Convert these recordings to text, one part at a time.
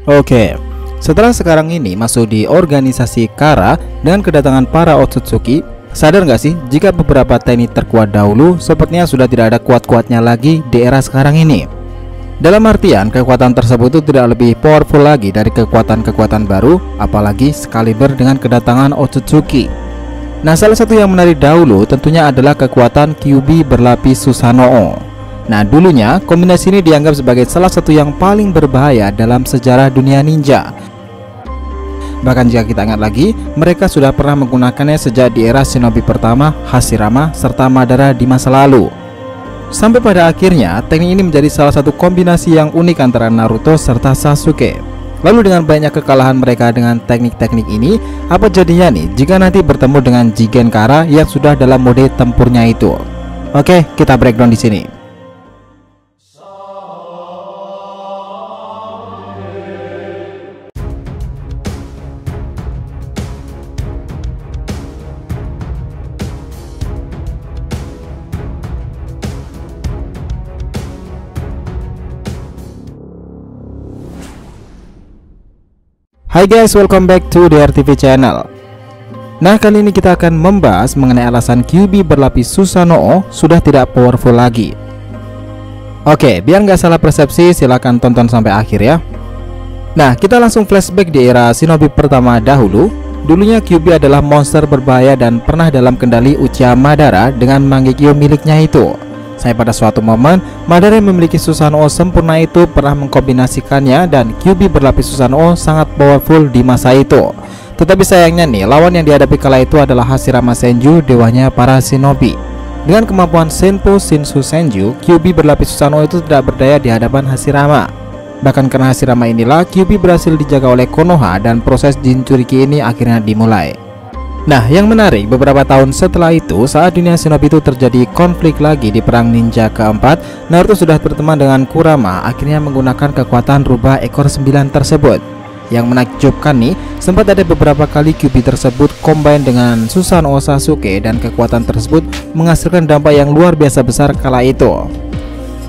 Oke, setelah sekarang ini masuk di organisasi Kara dengan kedatangan para Otsutsuki, sadar nggak sih jika beberapa teknik terkuat dahulu sepertinya sudah tidak ada kuat-kuatnya lagi di era sekarang ini. Dalam artian kekuatan tersebut itu tidak lebih powerful lagi dari kekuatan-kekuatan baru, apalagi sekaliber dengan kedatangan Otsutsuki. Nah, salah satu yang menarik dahulu tentunya adalah kekuatan Kyuubi berlapis Susanoo. Nah, dulunya kombinasi ini dianggap sebagai salah satu yang paling berbahaya dalam sejarah dunia ninja. Bahkan jika kita ingat lagi, mereka sudah pernah menggunakannya sejak di era shinobi pertama, Hashirama, serta Madara di masa lalu. Sampai pada akhirnya, teknik ini menjadi salah satu kombinasi yang unik antara Naruto serta Sasuke. Lalu dengan banyak kekalahan mereka dengan teknik-teknik ini, apa jadinya nih jika nanti bertemu dengan Jigen Kara yang sudah dalam mode tempurnya itu? Oke, kita breakdown di sini. Hai guys, welcome back to DRTV channel. Nah, kali ini kita akan membahas mengenai alasan Kyuubi berlapis Susanoo sudah tidak powerful lagi. Oke, biar nggak salah persepsi, silahkan tonton sampai akhir ya. Nah, kita langsung flashback di era shinobi pertama dahulu. Dulunya Kyuubi adalah monster berbahaya dan pernah dalam kendali Uchiha Madara dengan Mangekyo miliknya itu. Saya pada suatu momen, Madara yang memiliki Susanoo sempurna itu pernah mengkombinasikannya dan Kyuubi berlapis Susanoo sangat powerful di masa itu. Tetapi sayangnya nih, lawan yang dihadapi kala itu adalah Hashirama Senju, dewanya para shinobi. Dengan kemampuan Senpo Shinsu Senju, Kyuubi berlapis Susanoo itu tidak berdaya di hadapan Hashirama. Bahkan karena Hashirama inilah Kyuubi berhasil dijaga oleh Konoha dan proses Jinchuriki ini akhirnya dimulai. Nah, yang menarik, beberapa tahun setelah itu, saat dunia shinobi itu terjadi konflik lagi di perang ninja keempat, Naruto sudah berteman dengan Kurama, akhirnya menggunakan kekuatan rubah ekor 9 tersebut. Yang menakjubkan nih, sempat ada beberapa kali Kyuubi tersebut combine dengan Susanoo Sasuke dan kekuatan tersebut menghasilkan dampak yang luar biasa besar kala itu.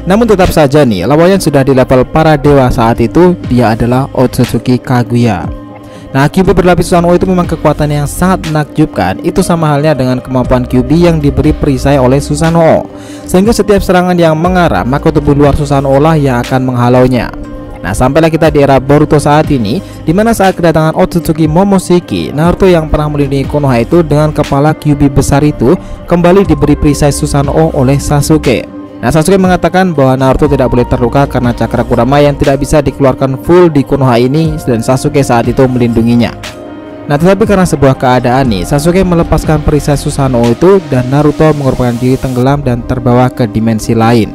Namun tetap saja nih, lawannya sudah di level para dewa saat itu, dia adalah Otsutsuki Kaguya. Nah, Kyuubi berlapis Susanoo itu memang kekuatan yang sangat menakjubkan. Itu sama halnya dengan kemampuan Kyuubi yang diberi perisai oleh Susanoo, sehingga setiap serangan yang mengarah, maka tubuh luar Susanoo lah yang akan menghalaunya. Nah, sampailah kita di era Boruto saat ini, dimana saat kedatangan Otsutsuki Momoshiki, Naruto yang pernah melindungi Konoha itu dengan kepala Kyuubi besar itu kembali diberi perisai Susanoo oleh Sasuke. Nah, Sasuke mengatakan bahwa Naruto tidak boleh terluka karena cakra Kurama yang tidak bisa dikeluarkan full di Konoha ini, dan Sasuke saat itu melindunginya. Nah, tetapi karena sebuah keadaan nih, Sasuke melepaskan perisai Susanoo itu dan Naruto mengorbankan diri tenggelam dan terbawa ke dimensi lain.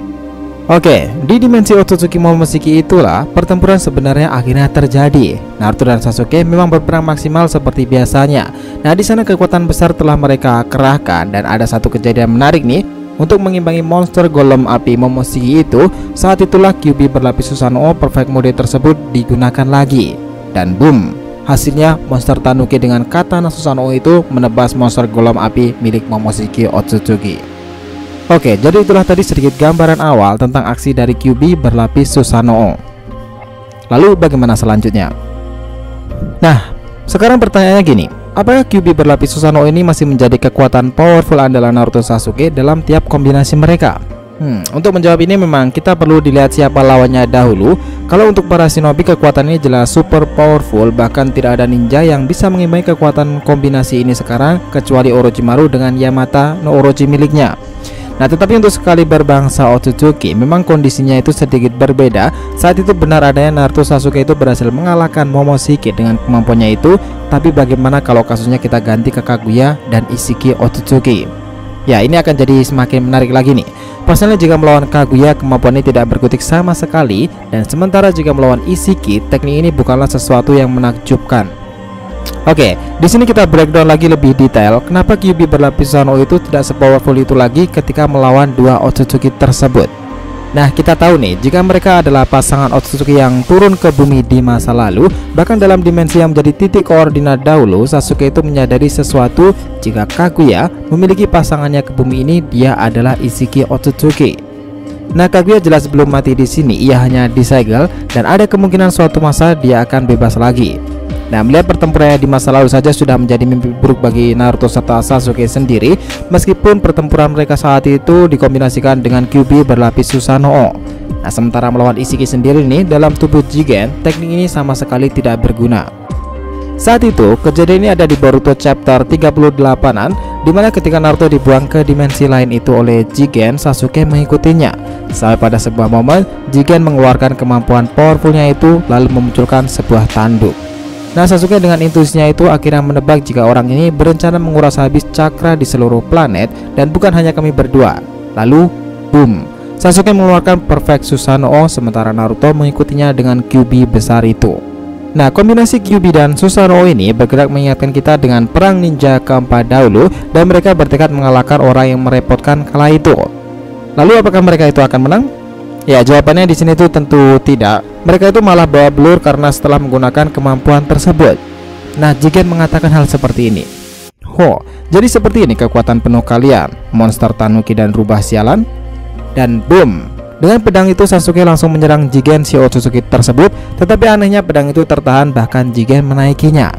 Oke, di dimensi Otsutsuki Momoshiki itulah pertempuran sebenarnya akhirnya terjadi. Naruto dan Sasuke memang berperang maksimal seperti biasanya. Nah, di sana kekuatan besar telah mereka kerahkan dan ada satu kejadian menarik nih. Untuk mengimbangi monster golem api Momoshiki itu, saat itulah Kyuubi berlapis Susanoo perfect mode tersebut digunakan lagi. Dan boom, hasilnya monster Tanuki dengan katana Susanoo itu menebas monster golem api milik Momoshiki Otsutsuki. Oke, jadi itulah tadi sedikit gambaran awal tentang aksi dari Kyuubi berlapis Susanoo. Lalu bagaimana selanjutnya? Nah, sekarang pertanyaannya gini, apakah Kyuubi berlapis Susanoo ini masih menjadi kekuatan powerful andalan Naruto Sasuke dalam tiap kombinasi mereka? Untuk menjawab ini memang kita perlu dilihat siapa lawannya dahulu. Kalau untuk para shinobi, kekuatan ini jelas super powerful, bahkan tidak ada ninja yang bisa mengimbangi kekuatan kombinasi ini sekarang kecuali Orochimaru dengan Yamata no Orochi miliknya. Nah, tetapi untuk sekali berbangsa Otsutsuki memang kondisinya itu sedikit berbeda. Saat itu benar adanya Naruto Sasuke itu berhasil mengalahkan Momoshiki dengan kemampuannya itu. Tapi bagaimana kalau kasusnya kita ganti ke Kaguya dan Isshiki Otsutsuki? Ya, ini akan jadi semakin menarik lagi nih. Pasalnya jika melawan Kaguya, kemampuannya tidak berkutik sama sekali, dan sementara jika melawan Isshiki, teknik ini bukanlah sesuatu yang menakjubkan. Oke, di sini kita breakdown lagi lebih detail kenapa Kyuubi berlapis Susanoo itu tidak sepowerful itu lagi ketika melawan dua Otsutsuki tersebut. Nah, kita tahu nih, jika mereka adalah pasangan Otsutsuki yang turun ke bumi di masa lalu, bahkan dalam dimensi yang menjadi titik koordinat dahulu, Sasuke itu menyadari sesuatu jika Kaguya memiliki pasangannya ke bumi ini, dia adalah Isshiki Otsutsuki. Nah, Kaguya jelas belum mati di sini, ia hanya disegel dan ada kemungkinan suatu masa dia akan bebas lagi. Nah, melihat pertempurannya di masa lalu saja sudah menjadi mimpi buruk bagi Naruto serta Sasuke sendiri, meskipun pertempuran mereka saat itu dikombinasikan dengan Kyuubi berlapis Susanoo. Nah, sementara melawan Ishiki sendiri nih dalam tubuh Jigen, teknik ini sama sekali tidak berguna. Saat itu, kejadian ini ada di Boruto chapter 38-an, dimana ketika Naruto dibuang ke dimensi lain itu oleh Jigen, Sasuke mengikutinya. Sampai pada sebuah momen, Jigen mengeluarkan kemampuan powerfulnya itu lalu memunculkan sebuah tanduk. Nah, Sasuke dengan intuisinya itu akhirnya menebak jika orang ini berencana menguras habis cakra di seluruh planet dan bukan hanya kami berdua. Lalu, boom, Sasuke mengeluarkan Perfect Susanoo sementara Naruto mengikutinya dengan Kyuubi besar itu. Nah, kombinasi Kyuubi dan Susanoo ini bergerak mengingatkan kita dengan perang ninja keempat dahulu dan mereka bertekad mengalahkan orang yang merepotkan kala itu. Lalu apakah mereka itu akan menang? Ya, jawabannya di sini tuh tentu tidak. Mereka itu malah bawa belur karena setelah menggunakan kemampuan tersebut. Nah, Jigen mengatakan hal seperti ini. Jadi seperti ini kekuatan penuh kalian, monster tanuki dan rubah sialan. Dan boom, dengan pedang itu Sasuke langsung menyerang Jigen si Otsutsuki tersebut, tetapi anehnya pedang itu tertahan bahkan Jigen menaikinya.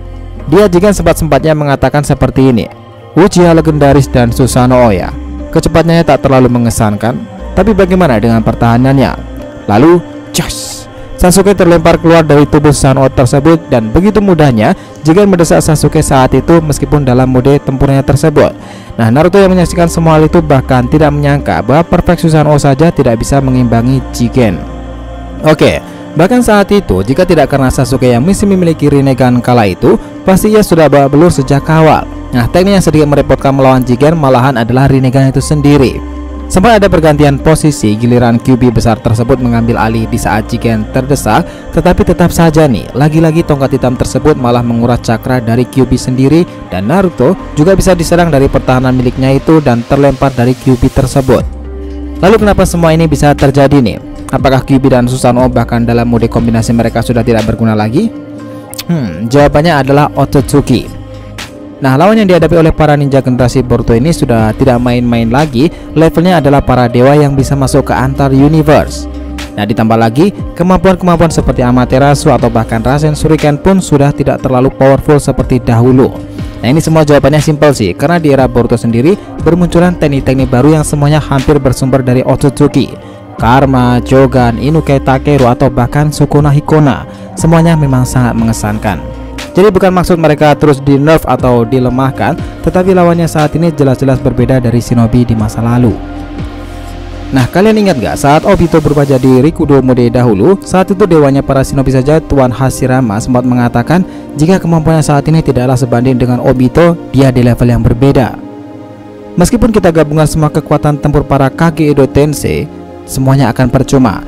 Jigen sempat-sempatnya mengatakan seperti ini, Uchiha legendaris dan Susanoo ya. Kecepatannya tak terlalu mengesankan, tapi bagaimana dengan pertahanannya? Lalu, jos, Sasuke terlempar keluar dari tubuh Susanoo tersebut dan begitu mudahnya Jigen mendesak Sasuke saat itu meskipun dalam mode tempurnya tersebut. Nah, Naruto yang menyaksikan semua hal itu bahkan tidak menyangka bahwa Perfect Susanoo saja tidak bisa mengimbangi Jigen. Oke, bahkan saat itu jika tidak karena Sasuke yang masih memiliki Rinnegan kala itu, pasti ia sudah bawa belur sejak awal. Nah, teknik yang sedikit merepotkan melawan Jigen malahan adalah Rinnegan itu sendiri. Sempat ada pergantian posisi, giliran Kyuubi besar tersebut mengambil alih di saat Jigen terdesak, tetapi tetap saja nih, lagi-lagi tongkat hitam tersebut malah menguras cakra dari Kyuubi sendiri dan Naruto juga bisa diserang dari pertahanan miliknya itu dan terlempar dari Kyuubi tersebut. Lalu kenapa semua ini bisa terjadi nih? Apakah Kyuubi dan Susanoo bahkan dalam mode kombinasi mereka sudah tidak berguna lagi? Jawabannya adalah Otsutsuki. Nah, lawan yang dihadapi oleh para ninja generasi Boruto ini sudah tidak main-main lagi, levelnya adalah para dewa yang bisa masuk ke antar universe. Nah, ditambah lagi kemampuan-kemampuan seperti Amaterasu atau bahkan Rasen Shuriken pun sudah tidak terlalu powerful seperti dahulu. Nah, ini semua jawabannya simpel sih, karena di era Boruto sendiri bermunculan teknik-teknik baru yang semuanya hampir bersumber dari Otsutsuki. Karma, Jogan, Inukai Takeru atau bahkan Sukuna Hikona, semuanya memang sangat mengesankan. Jadi bukan maksud mereka terus di nerf atau dilemahkan, tetapi lawannya saat ini jelas-jelas berbeda dari shinobi di masa lalu. Nah, kalian ingat gak saat Obito berubah jadi Rikudo mode dahulu? Saat itu dewanya para shinobi saja, Tuan Hashirama sempat mengatakan jika kemampuannya saat ini tidaklah sebanding dengan Obito, dia di level yang berbeda. Meskipun kita gabungan semua kekuatan tempur para Kage Edo Tensei, semuanya akan percuma.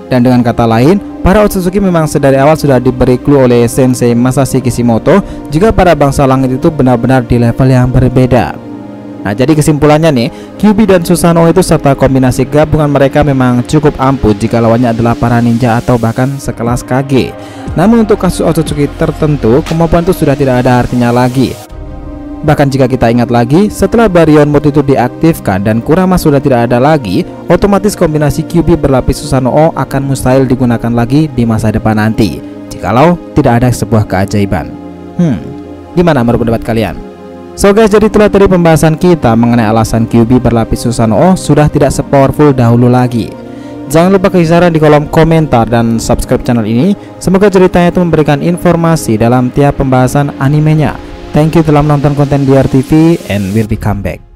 Dan dengan kata lain, para Otsutsuki memang sedari awal sudah diberi clue oleh Sensei Masashi Kishimoto jika para bangsa langit itu benar-benar di level yang berbeda. Nah, jadi kesimpulannya nih, Kyuubi dan Susanoo itu serta kombinasi gabungan mereka memang cukup ampuh jika lawannya adalah para ninja atau bahkan sekelas Kage. Namun untuk kasus Otsutsuki tertentu, kemampuan itu sudah tidak ada artinya lagi. Bahkan jika kita ingat lagi, setelah Baryon Mode itu diaktifkan dan Kurama sudah tidak ada lagi, otomatis kombinasi Kyuubi berlapis Susanoo akan mustahil digunakan lagi di masa depan nanti, jikalau tidak ada sebuah keajaiban. Gimana menurut pendapat kalian? So guys, jadi itulah tadi pembahasan kita mengenai alasan Kyuubi berlapis Susanoo sudah tidak sepowerful dahulu lagi. Jangan lupa kasih saran di kolom komentar dan subscribe channel ini. Semoga ceritanya itu memberikan informasi dalam tiap pembahasan animenya. Thank you telah menonton konten DR TV and we'll be come back.